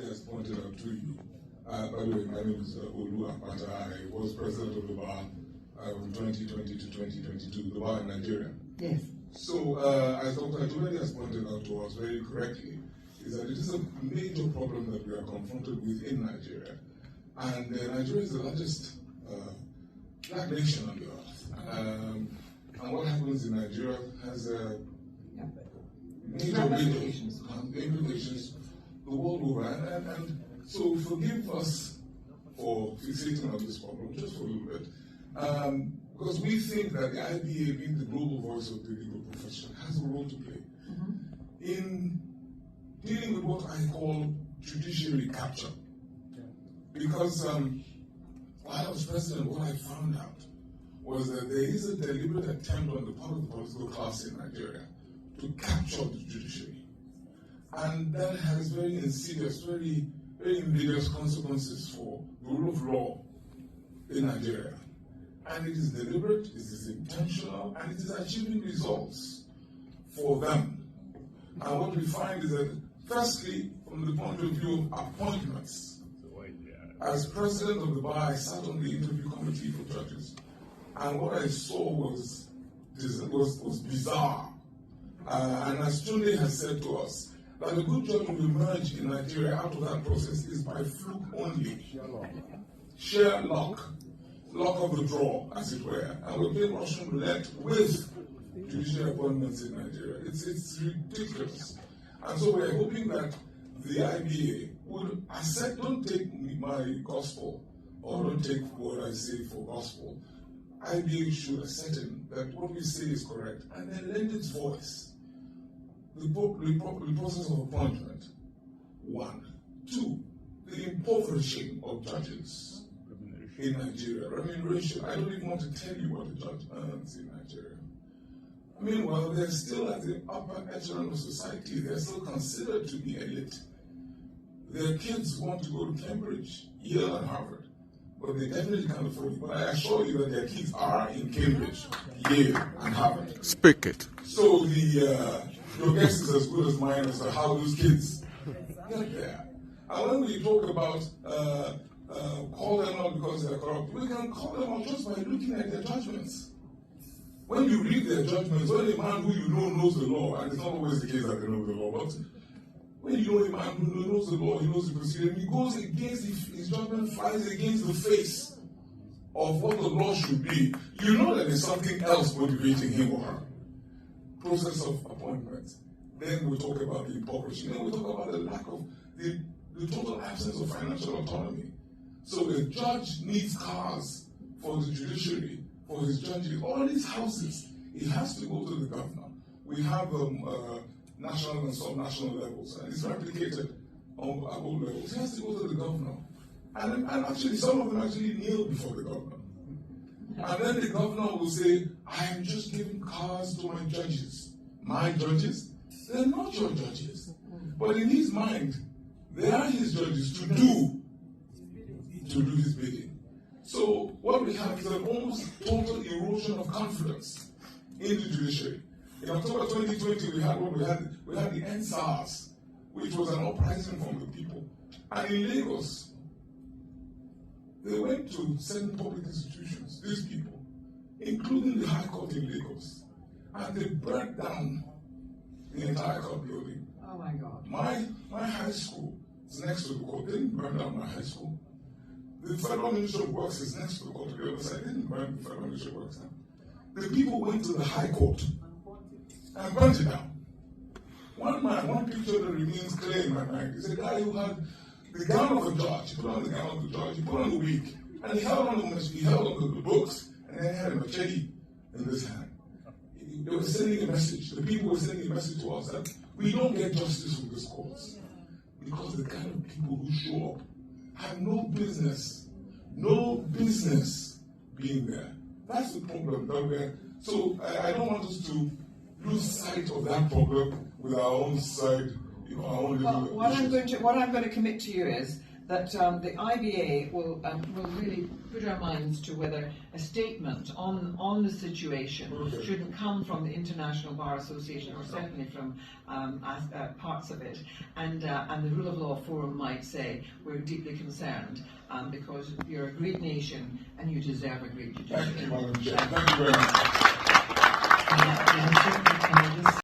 has pointed out to you. By the way, my name is Apata. I was president of the bar from 2020 to 2022, the bar in Nigeria. Yes. So, as Dr. Olumide has pointed out to us very correctly, is that it is a major problem that we are confronted with in Nigeria. And Nigeria is the largest black nation on the earth. And what happens in Nigeria has major implications the world over. And so forgive us for fixating on this problem just for a little bit. Because we think that the IBA, being the global voice of the legal profession, has a role to play in dealing with what I call judiciary capture. Because while I was president, what I found out was that there is a deliberate attempt on the part of the political class in Nigeria to capture the judiciary. And that has very insidious, very invidious consequences for the rule of law in Nigeria. And it is deliberate, it is intentional, and it is achieving results for them. And what we find is that, firstly, from the point of view of appointments, as president of the bar, I sat on the interview committee for judges, and what I saw was bizarre. And as Tunde has said to us, that a good judge will emerge in Nigeria out of that process is by fluke only. Sheer luck of the draw, as it were. And we're playing Russian roulette with judicial appointments in Nigeria. It's ridiculous. And so we're hoping that the IBA would accept, don't take my gospel, or don't take what I say for gospel. IBA should ascertain that what we say is correct, and then lend its voice. The process of appointment, 1. 2, the impoverishing of judges in Nigeria. Remuneration. I don't even want to tell you what a judge earns in Nigeria. Meanwhile, they're still at the upper echelon of society. They're still considered to be elite. Their kids want to go to Cambridge, Yale, and Harvard, but they definitely can't afford it. But I assure you that their kids are in Cambridge, Yale, and Harvard. Speak it. So your guess is as good as mine as to how those kids get there. And when we talk about call them out because they're corrupt, we can call them out just by looking at their judgments. When you read their judgments, when a man who you know knows the law, and it's not always the case that they know the law, but when you know a man who knows the law, he knows the procedure, and he goes against, his judgment flies against the face of what the law should be, you know that there's something else motivating him or her. Process of appointment. Then we talk about the impoverishing. Then we talk about the lack of, the total absence of financial autonomy. So the judge needs cars for the judiciary, for his judges, all these houses. He has to go to the governor. We have national and sub-national levels, and it's replicated on all levels. He has to go to the governor. And actually, some of them actually kneel before the governor. And then the governor will say, I am just giving cars to my judges. My judges? They're not your judges. But in his mind, they are his judges to do his bidding. So what we have is an almost total erosion of confidence in the judiciary. In October 2020, we had the NSARS, which was an uprising from the people. And in Lagos, they went to certain public institutions, these people, including the High Court in Lagos, and they burnt down the entire court building. Oh my God. My high school is next to the court. They didn't burn down my high school. The Federal Ministry of Works is next to the court. The other side didn't burn the Federal Ministry of Works down. The people went to the High Court and burnt it down. One picture that remains clear in my mind is a guy who had the gown of a judge. He put on the gown of the judge, he put on the wig, and he held on the books, and then he had a machete in his hand. They were sending a message. The people were sending a message to us that we don't get justice from this courts because the kind of people who show up have no business being there. That's the problem that we're. So I don't want us to lose sight of that problem with our own side, our own little what I'm going to commit to you is that the IBA will really put our minds to whether a statement on the situation shouldn't come from the International Bar Association, or certainly from parts of it, and the Rule of Law Forum might say, we're deeply concerned because you're a great nation and you deserve a great judiciary. Thank you, Madam Chair. Thank you very much.